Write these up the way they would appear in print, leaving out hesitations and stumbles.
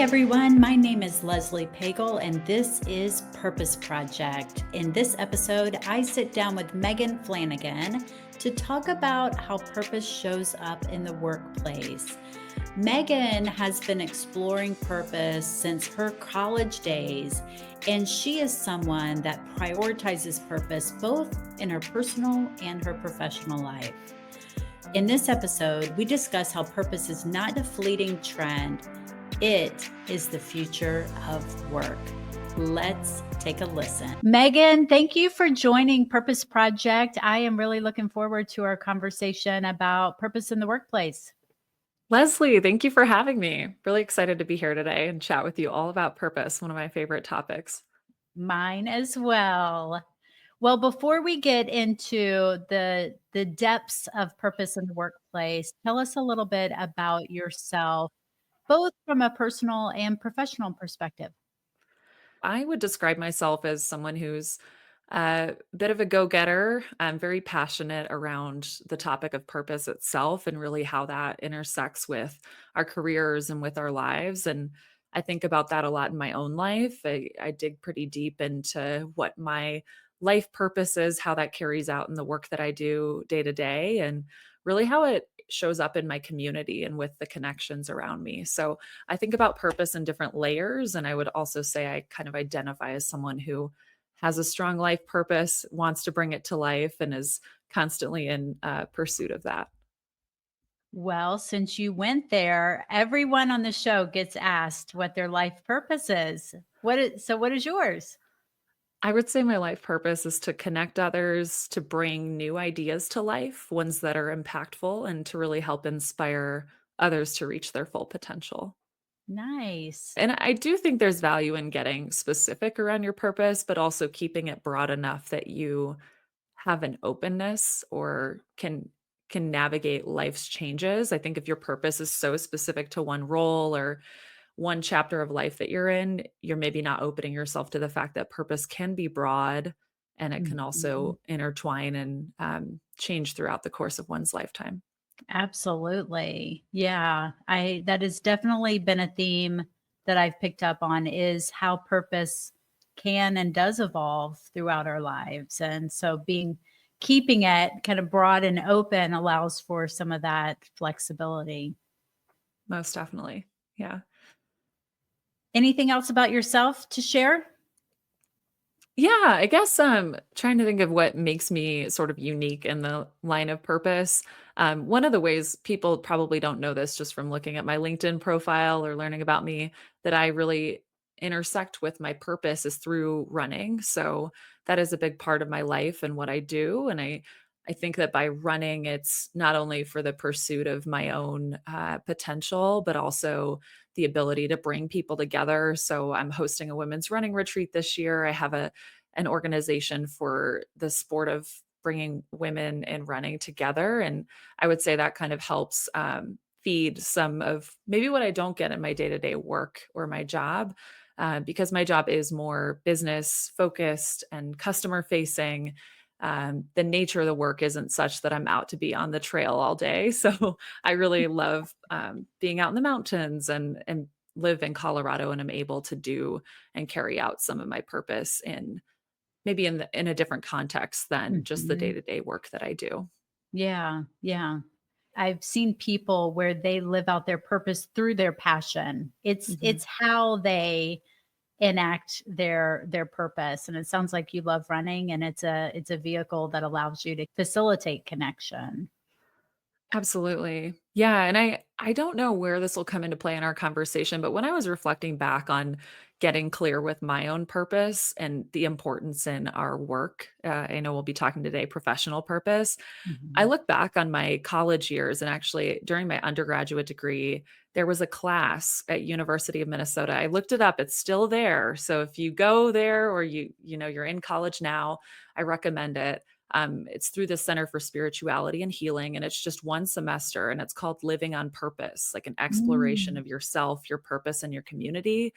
everyone. My name is Leslie Pagel, and this is Purpose Project. In this episode, I sit down with Megan Flanagan to talk about how purpose shows up in the workplace. Megan has been exploring purpose since her college days, and she is someone that prioritizes purpose both in her personal and her professional life. In this episode, we discuss how purpose is not a fleeting trend. It is the future of work. Let's take a listen. Megan, thank you for joining Purpose Project. I am really looking forward to our conversation about purpose in the workplace. Leslie, thank you for having me. Really excited to be here today and chat with you all about purpose, one of my favorite topics. Mine as well. Well, before we get into the depths of purpose in the workplace, tell us a little bit about yourself, both from a personal and professional perspective. I would describe myself as someone who's a bit of a go-getter. I'm very passionate around the topic of purpose itself and really how that intersects with our careers and with our lives. And I think about that a lot in my own life. I dig pretty deep into what my life purpose is, how that carries out in the work that I do day to day, and really how it shows up in my community and with the connections around me. So I think about purpose in different layers. And I would also say I kind of identify as someone who has a strong life purpose, wants to bring it to life, and is constantly in pursuit of that. Well, since you went there, everyone on the show gets asked what their life purpose is. What is yours? I would say my life purpose is to connect others, to bring new ideas to life, ones that are impactful, and to really help inspire others to reach their full potential. Nice. And I do think there's value in getting specific around your purpose, but also keeping it broad enough that you have an openness or can navigate life's changes. I think if your purpose is so specific to one role or one chapter of life that you're in, you're maybe not opening yourself to the fact that purpose can be broad and it can Mhm. also intertwine and change throughout the course of one's lifetime. Absolutely. Yeah. I that has definitely been a theme that I've picked up on is how purpose can and does evolve throughout our lives. And so keeping it kind of broad and open allows for some of that flexibility. Most definitely. Yeah. Anything else about yourself to share? Yeah, I guess trying to think of what makes me sort of unique in the line of purpose. One of the ways people probably don't know this just from looking at my LinkedIn profile or learning about me that I really intersect with my purpose is through running. So that is a big part of my life and what I do. And I think that by running, it's not only for the pursuit of my own potential, but also the ability to bring people together. So I'm hosting a women's running retreat this year. I have an organization for the sport of bringing women and running together. And I would say that kind of helps feed some of maybe what I don't get in my day to day work or my job, because my job is more business focused and customer facing. The nature of the work isn't such that I'm out to be on the trail all day. So I really love being out in the mountains and live in Colorado, and I'm able to do and carry out some of my purpose in maybe in a different context than just the Mhm. day-to-day work that I do. Yeah, yeah. I've seen people where they live out their purpose through their passion. It's Mhm. how they enact their purpose, and it sounds like you love running, and it's a vehicle that allows you to facilitate connection. Absolutely. Yeah, and I don't know where this will come into play in our conversation, but when I was reflecting back on getting clear with my own purpose and the importance in our work, I know we'll be talking today professional purpose. I Mhm. look back on my college years, and actually during my undergraduate degree, there was a class at University of Minnesota. I looked it up, it's still there. So if you go there or you're in college now, I recommend it. It's through the Center for Spirituality and Healing, and it's just one semester, and it's called Living on Purpose, like an exploration Mm. of yourself, your purpose, and your community.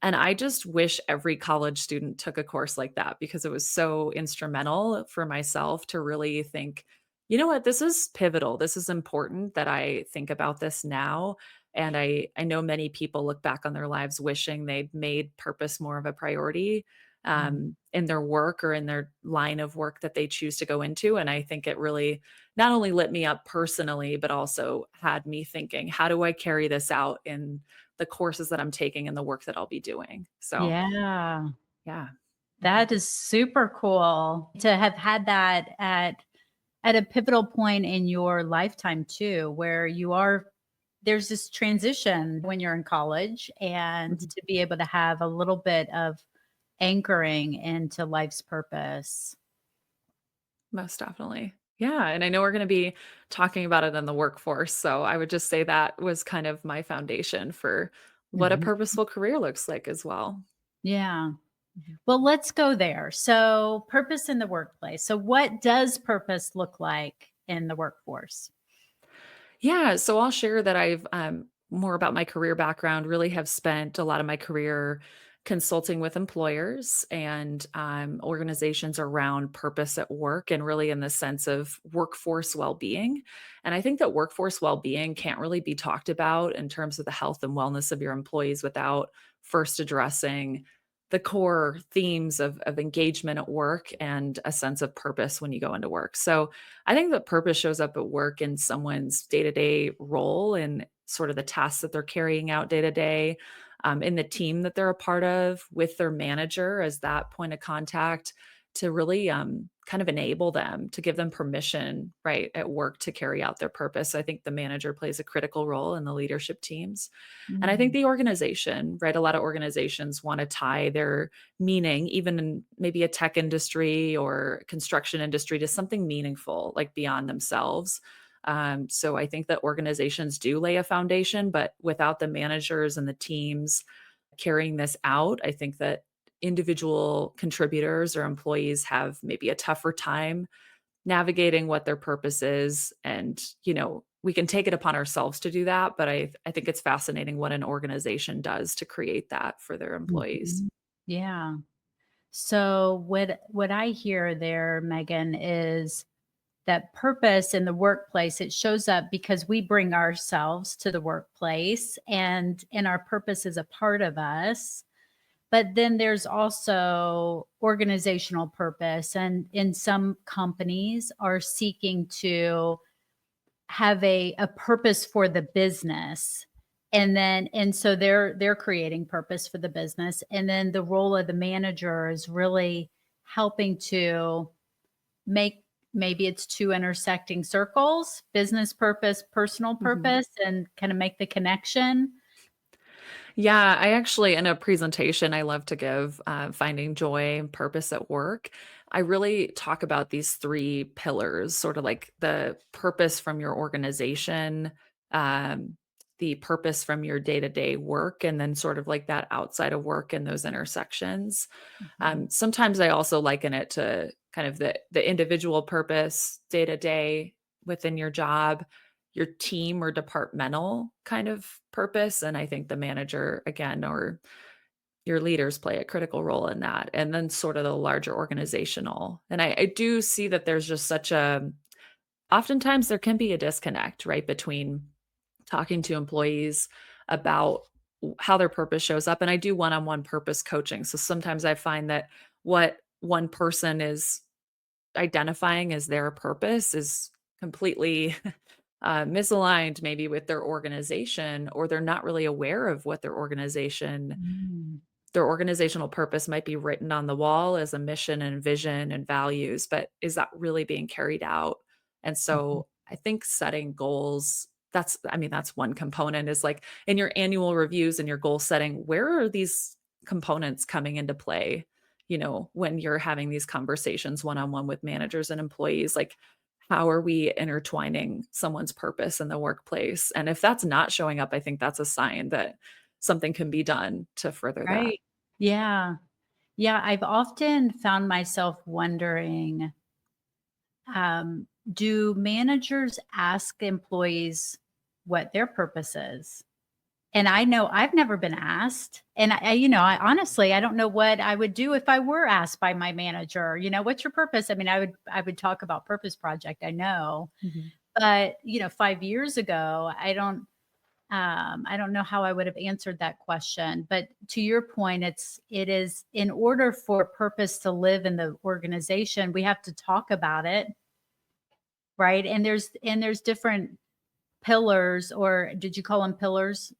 And I just wish every college student took a course like that because it was so instrumental for myself to really think, you know what, this is pivotal. This is important that I think about this now. And I know many people look back on their lives wishing they'd made purpose more of a priority, Mhm. in their work or in their line of work that they choose to go into. And I think it really not only lit me up personally, but also had me thinking, how do I carry this out in the courses that I'm taking and the work that I'll be doing? So, Yeah. yeah. Mhm. That is super cool to have had that at a pivotal point in your lifetime too, where there's this transition when you're in college and Mhm. to be able to have a little bit of anchoring into life's purpose. Most definitely. Yeah, and I know we're gonna be talking about it in the workforce, so I would just say that was kind of my foundation for what a Mhm. purposeful career looks like as well. Yeah. Mhm. Well, let's go there. So, purpose in the workplace. So, what does purpose look like in the workforce? Yeah, so I'll share that I've more about my career background, really have spent a lot of my career consulting with employers and organizations around purpose at work and really in the sense of workforce well-being. And I think that workforce well-being can't really be talked about in terms of the health and wellness of your employees without first addressing the core themes of engagement at work and a sense of purpose when you go into work. So I think that purpose shows up at work in someone's day-to-day role and sort of the tasks that they're carrying out day to day, in the team that they're a part of, with their manager as that point of contact to really kind of enable them, to give them permission, right, at work to carry out their purpose. I think the manager plays a critical role in the leadership teams. And I think Mm, the organization, right, a lot of organizations want to tie their meaning, even in maybe a tech industry or construction industry, to something meaningful, like beyond themselves. So I think that organizations do lay a foundation, but without the managers and the teams carrying this out, I think that individual contributors or employees have maybe a tougher time navigating what their purpose is. And, we can take it upon ourselves to do that, but I think it's fascinating what an organization does to create that for their employees. mhm. Yeah. So what I hear there, Megan, is that purpose in the workplace, it shows up because we bring ourselves to the workplace and our purpose is a part of us. But then there's also organizational purpose, and in some companies are seeking to have a purpose for the business. And so they're creating purpose for the business. And then the role of the manager is really helping to make, maybe it's two intersecting circles, business purpose, personal Mhm. purpose, and kind of make the connection. Yeah, I actually, in a presentation I love to give, finding joy and purpose at work, I really talk about these three pillars, sort of like the purpose from your organization, um, the purpose from your day to day work, and then sort of like that outside of work and those intersections. Mhm. Sometimes I also liken it to kind of the individual purpose day to day within your job, your team or departmental kind of purpose. And I think the manager, again, or your leaders play a critical role in that. And then sort of the larger organizational. And I do see that there's just such a, oftentimes there can be a disconnect, right, between talking to employees about how their purpose shows up. And I do one-on-one purpose coaching. So sometimes I find that what one person is identifying as their purpose is completely misaligned maybe with their organization, or they're not really aware of what Mm. their organizational purpose might be written on the wall as a mission and vision and values, but is that really being carried out? And Mhm. so I think setting goals, that's one component, is like in your annual reviews and your goal setting, where are these components coming into play? When you're having these conversations one on one with managers and employees, like how are we intertwining someone's purpose in the workplace? And if that's not showing up, I think that's a sign that something can be done to further that. Right. Yeah. Yeah, I've often found myself wondering, do managers ask employees what their purpose is? And I know I've never been asked. And I honestly, I don't know what I would do if I were asked by my manager, what's your purpose? I mean, I would talk about purpose project, I know. Mhm. But, 5 years ago, I don't know how I would have answered that question, but to your point, it is in order for purpose to live in the organization, we have to talk about it, right? And there's different pillars, or did you call them pillars?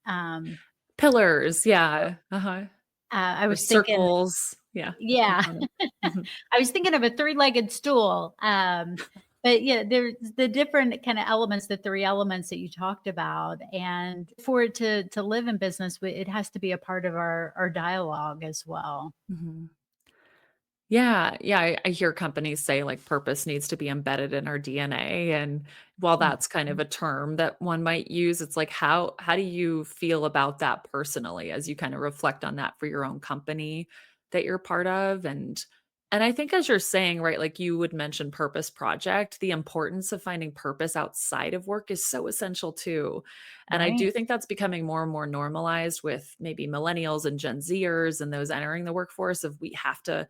Pillars, yeah, uh-huh. I Or was thinking, circles, yeah, yeah, component. Mhm, I was thinking of a three-legged stool. But yeah, there's the different kind of elements, the three elements that you talked about, and for it to live in business, it has to be a part of our dialogue as well. mhm. Yeah, yeah, I hear companies say, like, purpose needs to be embedded in our DNA, and while that's kind of Mhm. a term that one might use, it's like, how do you feel about that personally as you kinda reflect on that for your own company that you're part of? And I think as you're saying, right, like, you would mention purpose project, the importance of finding purpose outside of work is so essential too, and I Right. do think that's becoming more and more normalized with maybe millennials and Gen Zers and those entering the workforce of we have to,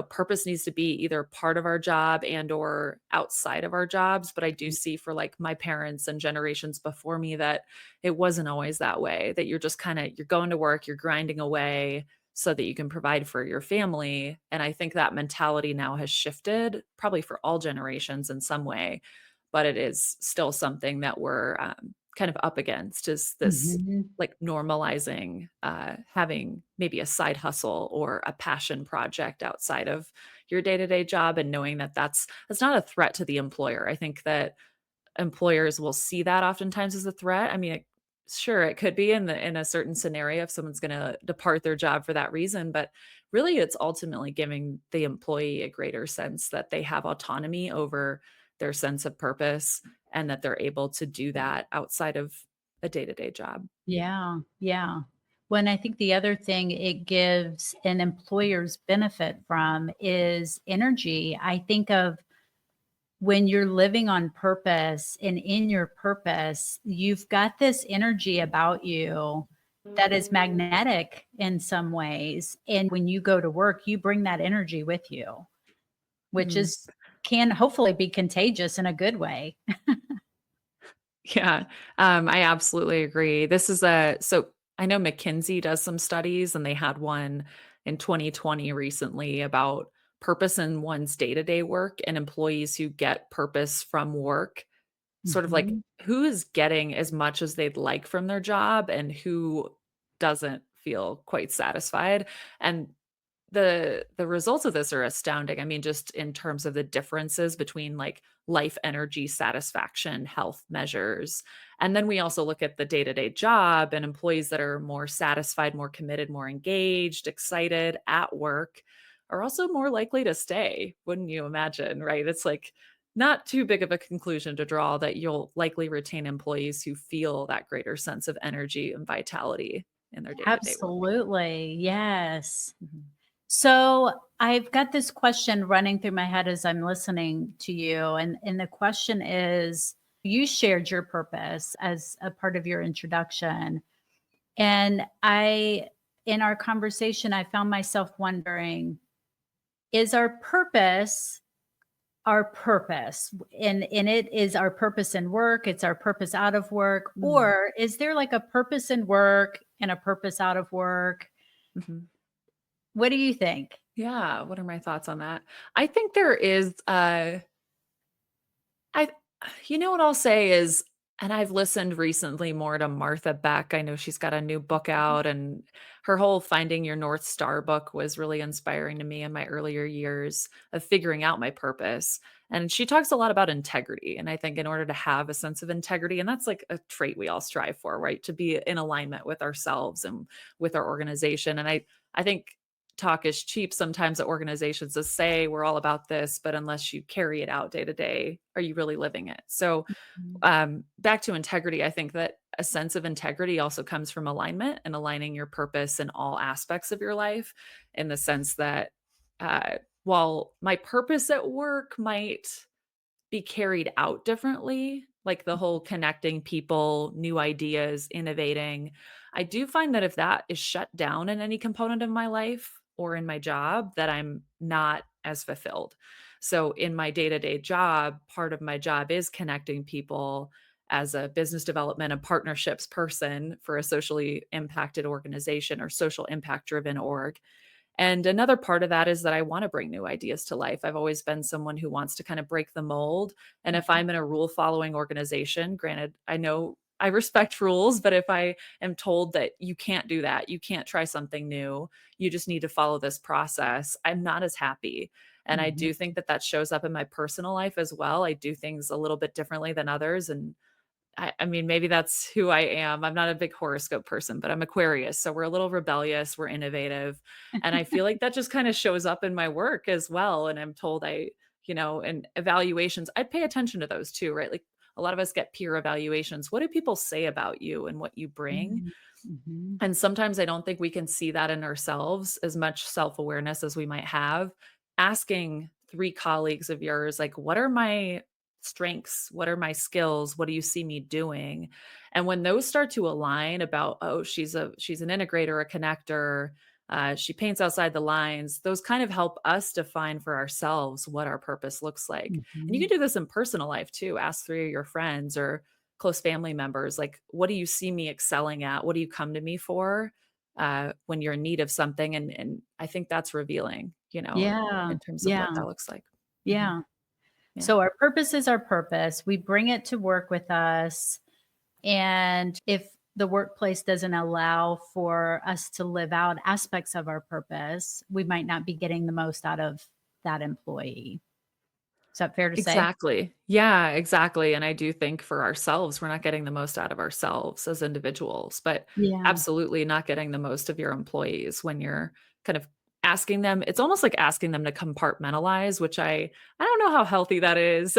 purpose needs to be either part of our job and or outside of our jobs, but I do see for like my parents and generations before me that it wasn't always that way, that you're just kind of you're going to work, you're grinding away so that you can provide for your family, and I think that mentality now has shifted probably for all generations in some way, but it is still something that we're kind of up against is this Mhm. like normalizing having maybe a side hustle or a passion project outside of your day-to-day job and knowing that that's not a threat to the employer. I think that employers will see that oftentimes as a threat. I mean, sure, it could be in a certain scenario if someone's going to depart their job for that reason, but really it's ultimately giving the employee a greater sense that they have autonomy over their sense of purpose and that they're able to do that outside of a day-to-day job. Yeah, yeah. When I think the other thing it gives an employer's benefit from is energy. I think of when you're living on purpose and in your purpose, you've got this energy about you that is magnetic in some ways. And when you go to work, you bring that energy with you, which Mhm. is can hopefully be contagious in a good way. Yeah, I absolutely agree. This is a so I know McKinsey does some studies, and they had one in 2020 recently about purpose in one's day-to-day work and employees who get purpose from work, sort of like Mhm. who is getting as much as they'd like from their job and who doesn't feel quite satisfied. And the results of this are astounding. I mean, just in terms of the differences between like life energy satisfaction, health measures. And then we also look at the day-to-day job and employees that are more satisfied, more committed, more engaged, excited at work are also more likely to stay, wouldn't you imagine, right? It's like not too big of a conclusion to draw that you'll likely retain employees who feel that greater sense of energy and vitality in their day-to-day work. Absolutely. Yes. Mhm. So I've got this question running through my head as I'm listening to you. And the question is, you shared your purpose as a part of your introduction. And in our conversation, I found myself wondering, is our purpose? And it is our purpose in work, it's our purpose out of work, Mhm. or is there like a purpose in work and a purpose out of work? Mhm. What do you think? Yeah, what are my thoughts on that? I think there is, I what I'll say is and I've listened recently more to Martha Beck. I know she's got a new book out, and her whole Finding Your North Star book was really inspiring to me in my earlier years of figuring out my purpose. And she talks a lot about integrity. And I think in order to have a sense of integrity, and that's like a trait we all strive for, right? To be in alignment with ourselves and with our organization. And I think talk is cheap sometimes at organizations to say we're all about this, but unless you carry it out day to day, are you really living it? So, Mhm. back to integrity, I think that a sense of integrity also comes from alignment and aligning your purpose in all aspects of your life, in the sense that while my purpose at work might be carried out differently, like the whole connecting people, new ideas, innovating. I do find that if that is shut down in any component of my life or in my job, that I'm not as fulfilled. So in my day-to-day job, part of my job is connecting people as a business development and partnerships person for a socially impacted organization or social impact driven org. And another part of that is that I wanna bring new ideas to life. I've always been someone who wants to kind of break the mold, and if Mhm. I'm in a rule-following organization, granted, I know I respect rules, but if I am told that you can't do that, you can't try something new, you just need to follow this process, I'm not as happy. And I Mhm. do think that that shows up in my personal life as well. I do things a little bit differently than others, and I mean, maybe that's who I am. I'm not a big horoscope person, but I'm Aquarius, so we're a little rebellious, we're innovative, and I feel like that just kinda shows up in my work as well, and I'm told and evaluations, I pay attention to those too, right? Like, a lot of us get peer evaluations. What do people say about you and what you bring? Mhm. Mhm. And sometimes I don't think we can see that in ourselves, as much self-awareness as we might have. Asking 3 colleagues of yours, like, "What are my strengths? What are my skills? What do you see me doing?" And when those start to align about, "Oh, she's an integrator, a connector, she paints outside the lines," those kind of help us define for ourselves what our purpose looks like. And you Mhm. can do this in personal life too. Ask 3 of your friends or close family members, like, "What do you see me excelling at? What do you come to me for, when you're in need of something?" And I think that's revealing, Yeah. in terms of what Yeah. that looks like. Mhm. Yeah. Yeah. So our purpose is our purpose. We bring it to work with us. And if the workplace doesn't allow for us to live out aspects of our purpose, we might not be getting the most out of that employee. Is that fair to say? Exactly. Yeah, exactly, and I do think for ourselves, we're not getting the most out of ourselves as individuals, but Yeah. absolutely not getting the most of your employees when you're kind of asking them, it's almost like asking them to compartmentalize, which I don't know how healthy that is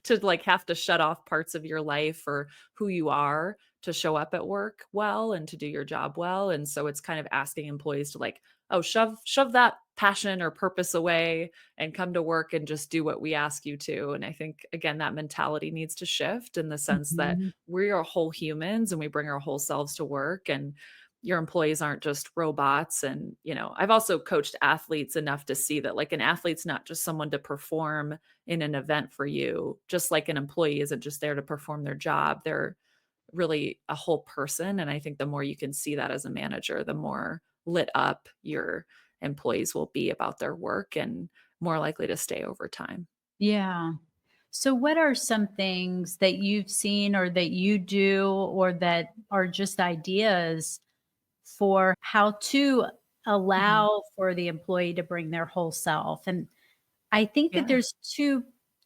to, like, have to shut off parts of your life or who you are to show up at work well and to do your job well, and so it's kind of asking employees to, like, "Oh, shove that passion or purpose away and come to work and just do what we ask you to." And I think, again, that mentality needs to shift in the sense that Mhm. we are whole humans and we bring our whole selves to work. And your employees aren't just robots. And, I've also coached athletes enough to see that, like, an athlete's not just someone to perform in an event for you, just like an employee isn't just there to perform their job. They're really a whole person, and I think the more you can see that as a manager, the more lit up your employees will be about their work and more likely to stay over time. Yeah. So, what are some things that you've seen or that you do or that are just ideas for how to Mhm. allow for the employee to bring their whole self? And I think that Yeah.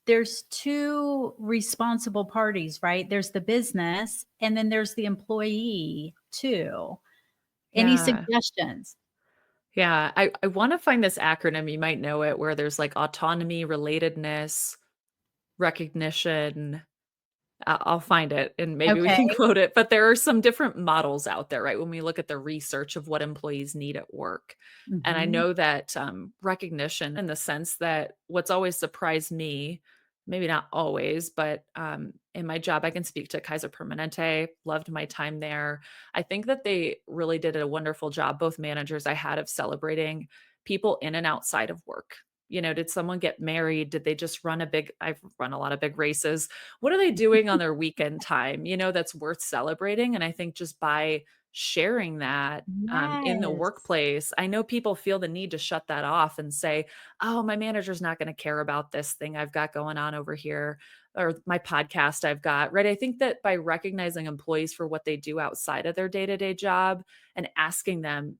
there's two responsible parties, right? There's the business and then there's the employee too. Any Yeah. suggestions? Yeah. I wanna find this acronym, you might know it, where there's, like, autonomy, relatedness, recognition. I'll find it and maybe we can Okay. quote it, but there are some different models out there, right? When we look at the research of what employees need at work. And I Mhm. know that recognition, in the sense that what's always surprised me, maybe not always, but in my job, I can speak to Kaiser Permanente, loved my time there. I think that they really did a wonderful job, both managers I had, of celebrating people in and outside of work. Did someone get married? Did they just I've run a lot of big races. What are they doing on their weekend time, that's worth celebrating? And I think just by sharing that, in the Yes. workplace, I know people feel the need to shut that off and say, "Oh, my manager's not gonna care about this thing I've got going on over here, or my podcast I've got," right? I think that by recognizing employees for what they do outside of their day-to-day job and asking them,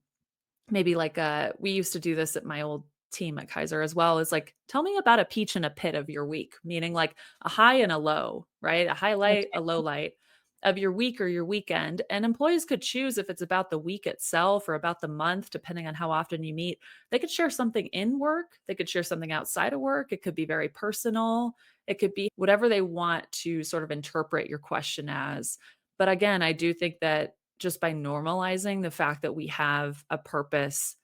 maybe like, we used to do this at my old team at Kaiser as well, is like, "Tell me about a peach and a pit of your week," meaning like a high and a low, right? A highlight, a Okay. low light of your week or your weekend, and employees could choose if it's about the week itself or about the month, depending on how often you meet. They could share something in work, they could share something outside of work, it could be very personal, it could be whatever they want to sort of interpret your question as. But again, I do think that just by normalizing the fact that we have a purpose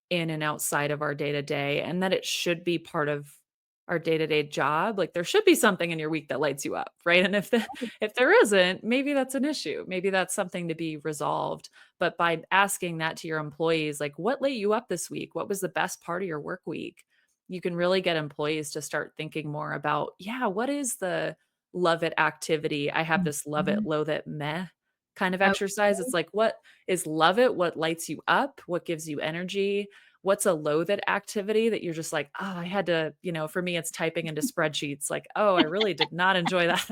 in and outside of our day to day and that it should be part of our day to day job, like there should be something in your week that lights you up, right? And if there isn't, maybe that's an issue. Maybe that's something to be resolved. But by asking that to your employees, like, what lit you up this week? What was the best part of your work week? You can really get employees to start thinking more about, yeah, what is the love it activity. I have this love it, Mhm. loathe it, meh kind of exercise. Okay. It's like, what is love it? What lights you up? What gives you energy? What's a loathe it activity that you're just like, oh, I had to, for me, it's typing into spreadsheets. Like, oh, I really did not enjoy that.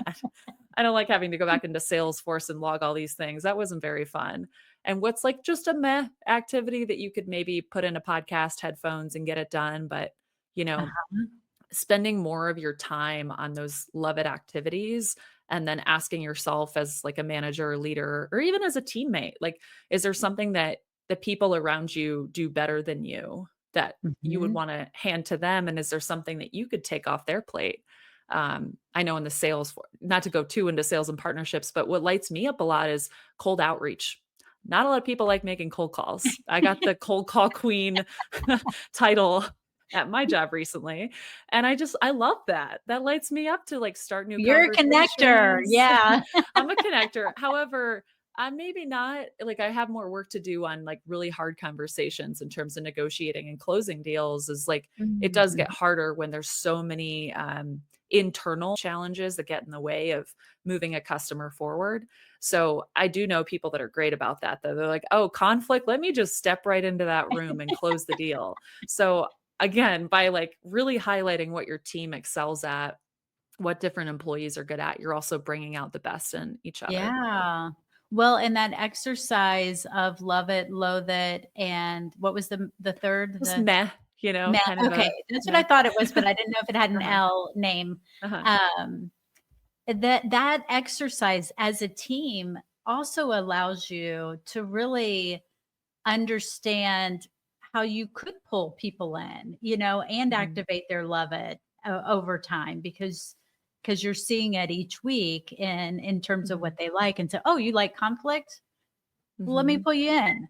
I don't like having to go back into Salesforce and log all these things. That wasn't very fun. And what's like just a meh activity that you could maybe put in a podcast headphones and get it done. But, you know, Uh-huh. spending more of your time on those love it activities and then asking yourself as like a manager or leader or even as a teammate, like, is there something that the people around you do better than you that you would Mhm. want to hand to them? And is there something that you could take off their plate? I know in the sales, not to go too into sales and partnerships, but what lights me up a lot is cold outreach. Not a lot of people like making cold calls. I got the cold call queen title at my job recently, and I love that. That lights me up to, like, start new You're a connector. conversations. Yeah. I'm a connector. However, I'm maybe not like, I have more work to do on, like, really hard conversations in terms of negotiating and closing deals is, like, it does Mhm. get harder when there's so many, internal challenges that get in the way of moving a customer forward. So, I do know people that are great about that, though. They're like, "Oh, conflict? Let me just step right into that room and close the deal." So, again, by, like, really highlighting what your team excels at, what different employees are good at, you're also bringing out the best in each other. Yeah. Well, and that exercise of love it, loathe it, and what was the 3rd? Just The meh, meh. kind of Okay, a that's what I meh. thought it was, but I didn't know if it had an Uh-huh, L name. uh-huh. Um, that exercise as a team also allows you to really understand how you could pull people in, and Mhm, activate their love it over time because you're seeing it each week in terms of mhm, what they like and say, "Oh, you like conflict? Well, let me mhm. pull you in."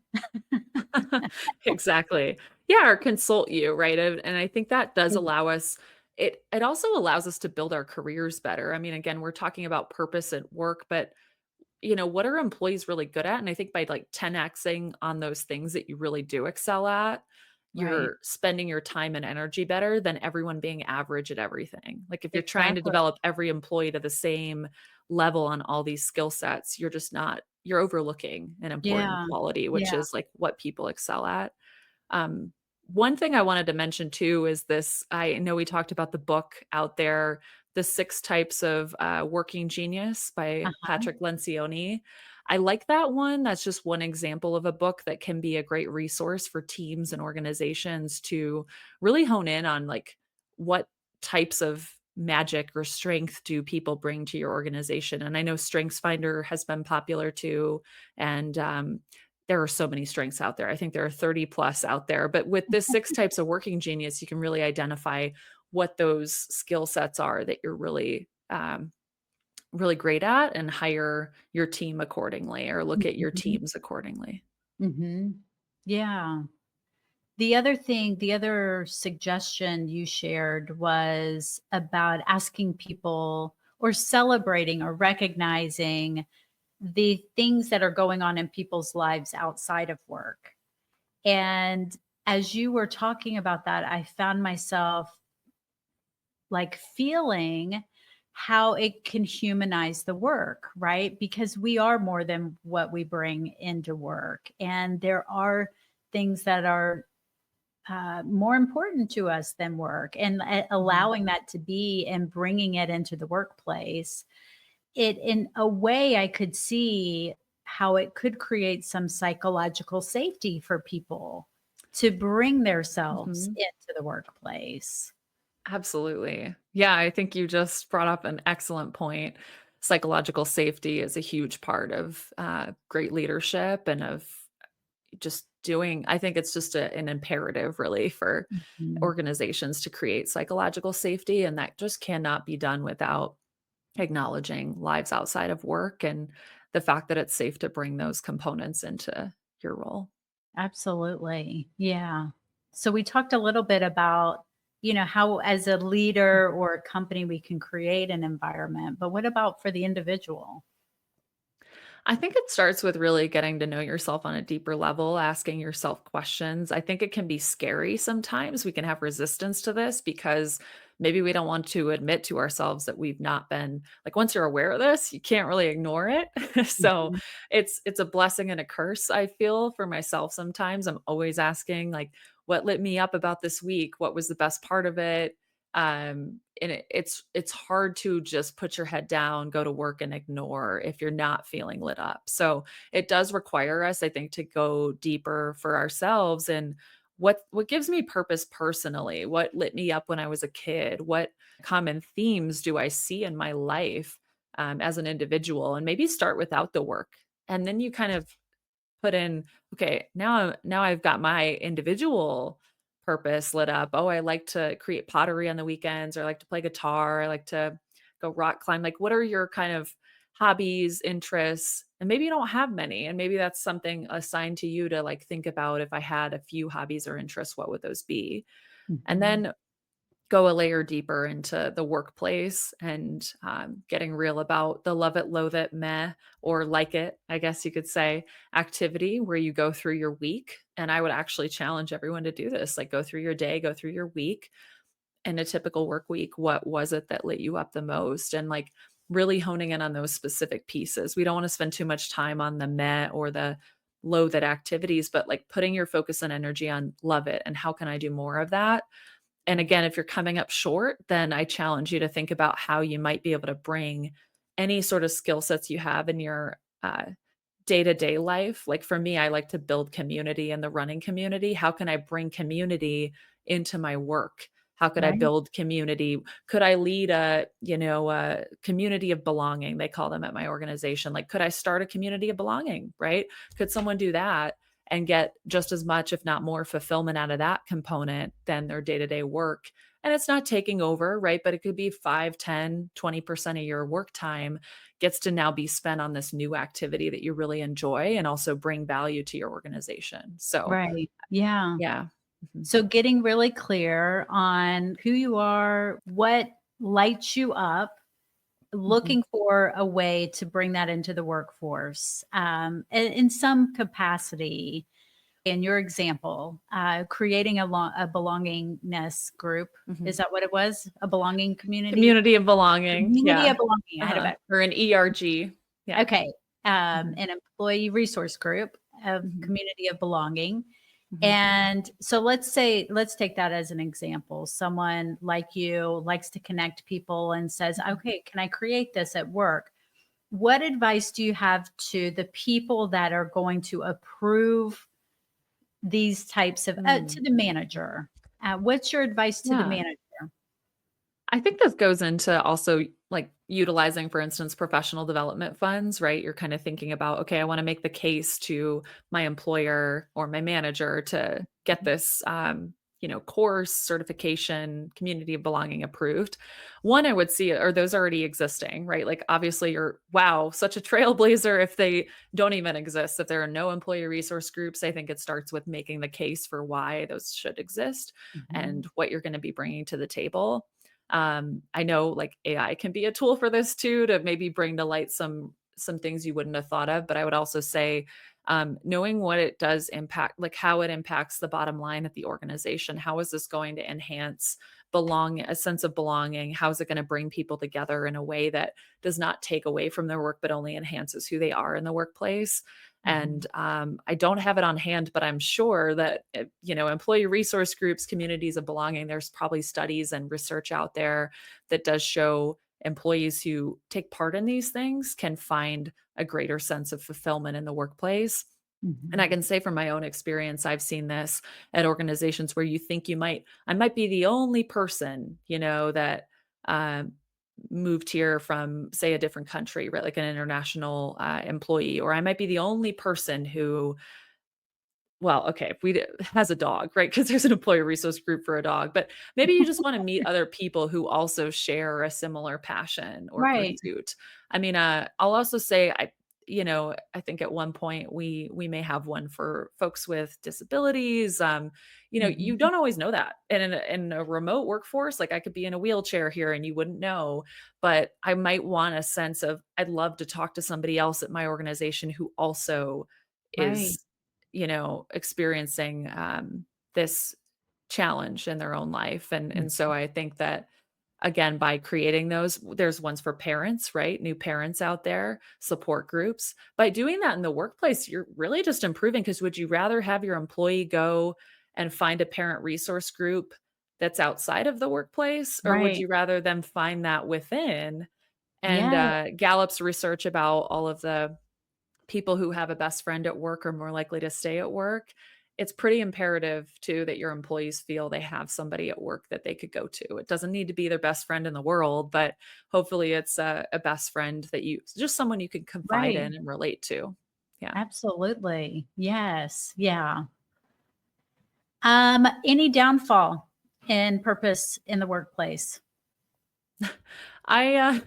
Exactly. Yeah, or consult you, right? And I think that does Mm. allow us it also allows us to build our careers better. I mean, again, we're talking about purpose at work, but what are employees really good at? And I think by like 10xing on those things that you really do excel at, Right. you're spending your time and energy better than everyone being average at everything. Like if you're trying to Exactly. develop every employee to the same level on all these skill sets, you're just not, you're overlooking an important Yeah. quality, which Yeah. is like what people excel at. Um, One thing I wanted to mention too is this. I know we talked about the book out there, The Six Types of Working Genius by Uh-huh. Patrick Lencioni. I like that one. That's just one example of a book that can be a great resource for teams and organizations to really hone in on like what types of magic or strength do people bring to your organization. And I know StrengthsFinder has been popular too. And there are so many strengths out there. I think there are 30 plus out there. But with this six types of working genius, you can really identify what those skill sets are that you're really great at and hire your team accordingly or look at your Mhm. teams accordingly. Mhm. Yeah. The other suggestion you shared was about asking people or celebrating or recognizing the things that are going on in people's lives outside of work. And as you were talking about that, I found myself like feeling how it can humanize the work, right? Because we are more than what we bring into work. And there are things that are more important to us than work, and Mhm. allowing that to be and bringing it into the workplace. It, in a way, I could see how it could create some psychological safety for people to bring themselves Mhm. into the workplace. Absolutely. Yeah, I think you just brought up an excellent point. Psychological safety is a huge part of great leadership and of just doing, I think it's just an imperative really for Mhm. organizations to create psychological safety, and that just cannot be done without acknowledging lives outside of work and the fact that it's safe to bring those components into your role. Absolutely. Yeah. So we talked a little bit about, how as a leader or a company we can create an environment, but what about for the individual? I think it starts with really getting to know yourself on a deeper level, asking yourself questions. I think it can be scary sometimes. We can have resistance to this because maybe we don't want to admit to ourselves that we've not been like, once you're aware of this, you can't really ignore it. So Mhm. it's a blessing and a curse, I feel, for myself sometimes. I'm always asking, like, what lit me up about this week? What was the best part of it? And it's hard to just put your head down, go to work, and ignore if you're not feeling lit up. So it does require us, I think, to go deeper for ourselves and what gives me purpose personally, what lit me up when I was a kid, what common themes do I see in my life as an individual, and maybe start without the work, and then you kind of put in, okay, now I've got my individual purpose lit up. Oh, I like to create pottery on the weekends, or I like to play guitar, I like to go rock climb. Like, what are your kind of hobbies, interests? And maybe you don't have many, and maybe that's something assigned to you to like think about. If I had a few hobbies or interests, what would those be? And Mhm. then go a layer deeper into the workplace and getting real about the love it, loathe it, meh, or like it, I guess you could say, activity where you go through your week. And I would actually challenge everyone to do this, like go through your day, go through your week. In a typical work week, what was it that lit you up the most? And like really honing in on those specific pieces. We don't want to spend too much time on the meh or the loathe it activities, but like putting your focus and energy on love it and how can I do more of that. And again, if you're coming up short, then I challenge you to think about how you might be able to bring any sort of skill sets you have in your day-to-day life. Like for me, I like to build community in the running community. How can I bring community into my work? How could I Right. build community? Could I lead a community of belonging? They call them at my organization. Like, could I start a community of belonging, right? Could someone do that and get just as much, if not more, fulfillment out of that component than their day-to-day work? And it's not taking over, right? But it could be 5, 10, 20% of your work time gets to now be spent on this new activity that you really enjoy and also bring value to your organization. So, Right. Yeah. yeah. Mhm. So getting really clear on who you are, what lights you up, Mhm. looking for a way to bring that into the workforce, in some capacity. In your example, creating a belongingness group. Mhm. Is that what it was? A belonging community? Community of belonging. Community Yeah. of belonging. I had it Uh-huh. back. Or an ERG. Yeah. Okay. Mhm. An employee resource group of Mhm. community of belonging. Mhm. And so let's take that as an example. Someone like you likes to connect people and says, Mhm. okay, can I create this at work? What advice do you have to the people that are going to approve these types of Mm. to the manager? What's your advice to the Yeah. manager? I think this goes into also like utilizing, for instance, professional development funds, right? You're kind of thinking about, okay, I want to make the case to my employer or my manager to get this, course certification, community of belonging approved. One, I would see, are those already existing, right? Like, obviously, you're, wow, such a trailblazer if they don't even exist. If there are no employee resource groups, I think it starts with making the case for why those should exist and Mhm. what you're going to be bringing to the table. I know like AI can be a tool for this too, to maybe bring to light some things you wouldn't have thought of. But I would also say, knowing what it does impact, like how it impacts the bottom line at the organization. How is this going to enhance a sense of belonging? How is it going to bring people together in a way that does not take away from their work, but only enhances who they are in the workplace? And Mhm. I don't have it on hand, but I'm sure that, employee resource groups, communities of belonging, there's probably studies and research out there that does show employees who take part in these things can find a greater sense of fulfillment in the workplace. And I Mhm. can say from my own experience, I've seen this at organizations where you think I might be the only person, that um, moved here from, say, a different country, right? Like an international employee, or I might be the only person who, well, okay, if has a dog, right? Because there's an employee resource group for a dog, but maybe you just wanna meet other people who also share a similar passion or Right. pursuit. I mean, I'll also say I think at one point we may have one for folks with disabilities. You Mhm. don't always know that. And in a remote workforce, like I could be in a wheelchair here and you wouldn't know, but I might want a sense of I'd love to talk to somebody else at my organization who also Right. is experiencing this challenge in their own life. And so Mhm. I think that again, by creating those, there's ones for parents, right? New parents out there, support groups. By doing that in the workplace, you're really just improving because would you rather have your employee go and find a parent resource group that's outside of the workplace, or would Right. you rather them find that within? And, Yeah. Gallup's research about all of the people who have a best friend at work are more likely to stay at work. It's pretty imperative too that your employees feel they have somebody at work that they could go to. It doesn't need to be their best friend in the world, but hopefully it's a best friend that you just someone you can confide Right. in and relate to. Yeah. Absolutely. Yes. Yeah. Any downfall in purpose in the workplace? I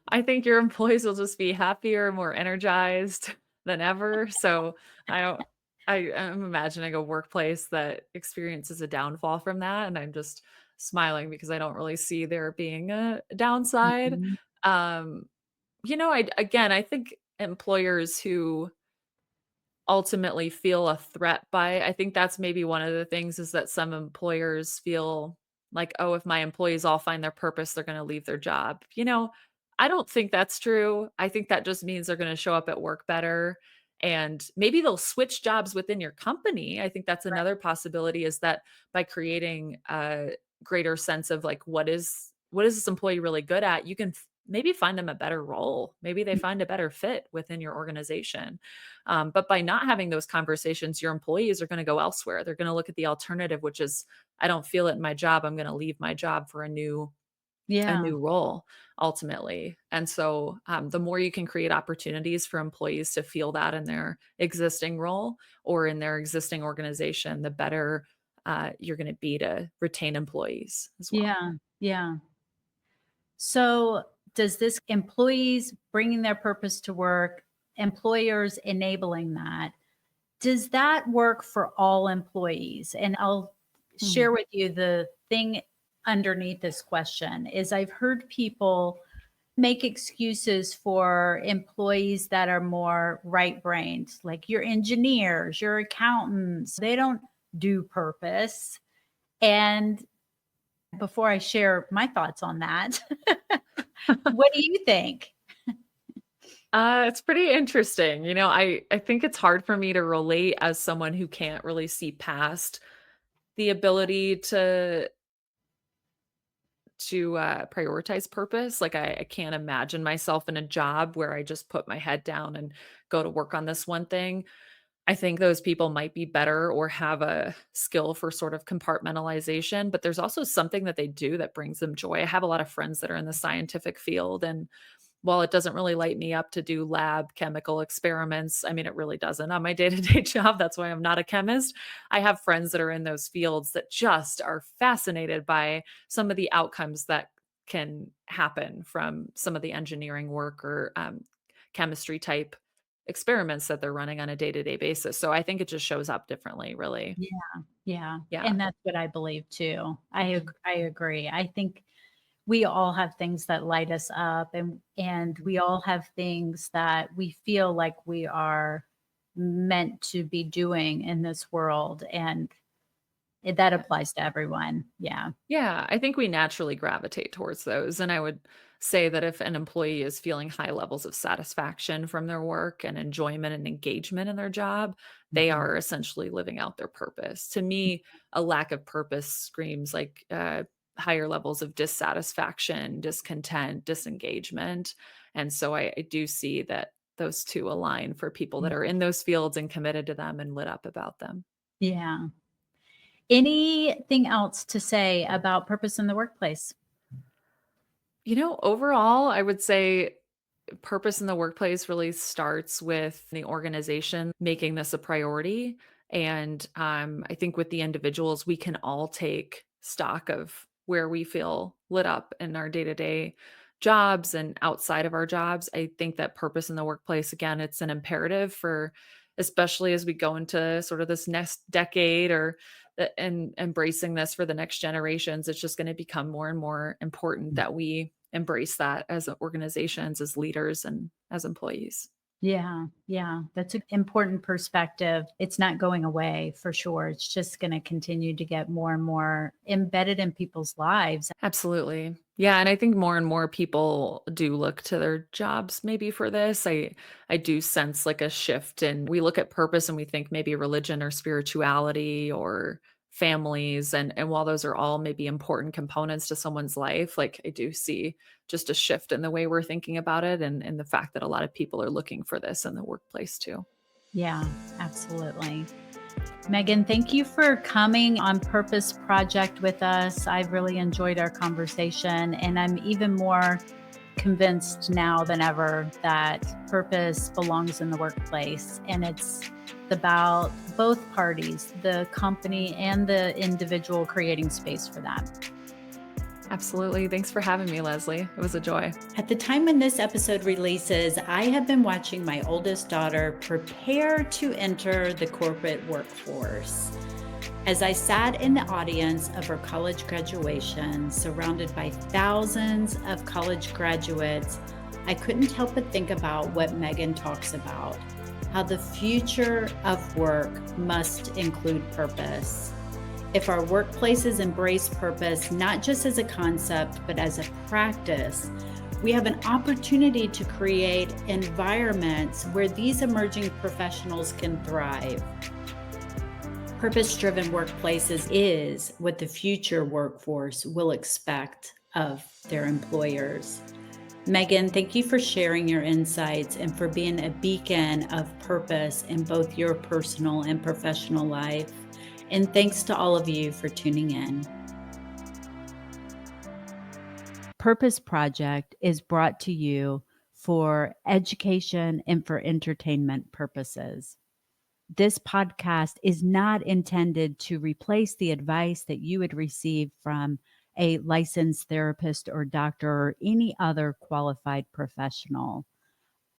I think your employees will just be happier, more energized than ever. So I don't I'm imagining a workplace that experiences a downfall from that. And I'm just smiling because I don't really see there being a downside. Mhm. Um, I think employers who ultimately feel a threat by I think that's maybe one of the things is that some employers feel like, "Oh, if my employees all find their purpose, they're gonna leave their job." I don't think that's true. I think that just means they're gonna show up at work better, and maybe they'll switch jobs within your company. I think that's Right. another possibility is that by creating a greater sense of, like, what is this employee really good at, you can maybe find them a better role. Maybe they find a better fit within your organization. But by not having those conversations, your employees are going to go elsewhere. They're going to look at the alternative, which is, I don't feel it in my job. I'm going to leave my job for a Yeah. new role ultimately. And so the more you can create opportunities for employees to feel that in their existing role or in their existing organization, the better you're going to be to retain employees as well. Yeah. Yeah. So, does this employees bringing their purpose to work, employers enabling that, does that work for all employees? And I'll share Mhm. with you the thing underneath this question is I've heard people make excuses for employees that are more right-brained, like your engineers, your accountants, they don't do purpose. And before I share my thoughts on that, what do you think? It's pretty interesting. I think it's hard for me to relate as someone who can't really see past the ability to prioritize purpose. Like I can't imagine myself in a job where I just put my head down and go to work on this one thing. I think those people might be better or have a skill for sort of compartmentalization, but there's also something that they do that brings them joy. I have a lot of friends that are in the scientific field, and while it doesn't really light me up to do lab chemical experiments, I mean, it really doesn't on my day-to-day job. That's why I'm not a chemist. I have friends that are in those fields that just are fascinated by some of the outcomes that can happen from some of the engineering work or chemistry type experiments that they're running on a day-to-day basis. So I think it just shows up differently, really. Yeah, yeah, Yeah. and that's what I believe too. I agree. I think we all have things that light us up, and we all have things that we feel like we are meant to be doing in this world, and that applies to everyone. Yeah. Yeah, I think we naturally gravitate towards those. And I would say that if an employee is feeling high levels of satisfaction from their work and enjoyment and engagement in their job, they Mhm. are essentially living out their purpose. To me, a lack of purpose screams like higher levels of dissatisfaction, discontent, disengagement. And so I do see that those two align for people that are in those fields and committed to them and lit up about them. Yeah. Anything else to say about purpose in the workplace? Overall, I would say purpose in the workplace really starts with the organization making this a priority. And I think with the individuals, we can all take stock of where we feel lit up in our day to day jobs and outside of our jobs. I think that purpose in the workplace, again, it's an imperative for, especially as we go into sort of this next decade or and embracing this for the next generations. It's just going to become more and more important that we embrace that as organizations, as leaders, and as employees. Yeah, yeah, that's an important perspective. It's not going away for sure. It's just going to continue to get more and more embedded in people's lives. Absolutely. Yeah, and I think more and more people do look to their jobs maybe for this. I do sense like a shift, and we look at purpose and we think maybe religion or spirituality or families, and while those are all maybe important components to someone's life, like I do see just a shift in the way we're thinking about it, and the fact that a lot of people are looking for this in the workplace too. Yeah, absolutely. Megan, thank you for coming on Purpose Project with us. I've really enjoyed our conversation, and I'm even more convinced now than ever that purpose belongs in the workplace. And it's about both parties, the company and the individual, creating space for that. Absolutely. Thanks for having me, Leslie. It was a joy. At the time when this episode releases, I have been watching my oldest daughter prepare to enter the corporate workforce. As I sat in the audience of her college graduation, surrounded by thousands of college graduates, I couldn't help but think about what Megan talks about, how the future of work must include purpose. If our workplaces embrace purpose, not just as a concept, but as a practice, we have an opportunity to create environments where these emerging professionals can thrive. Purpose-driven workplaces is what the future workforce will expect of their employers. Megan, thank you for sharing your insights and for being a beacon of purpose in both your personal and professional life. And thanks to all of you for tuning in. Purpose Project is brought to you for education and for entertainment purposes. This podcast is not intended to replace the advice that you would receive from a licensed therapist or doctor or any other qualified professional.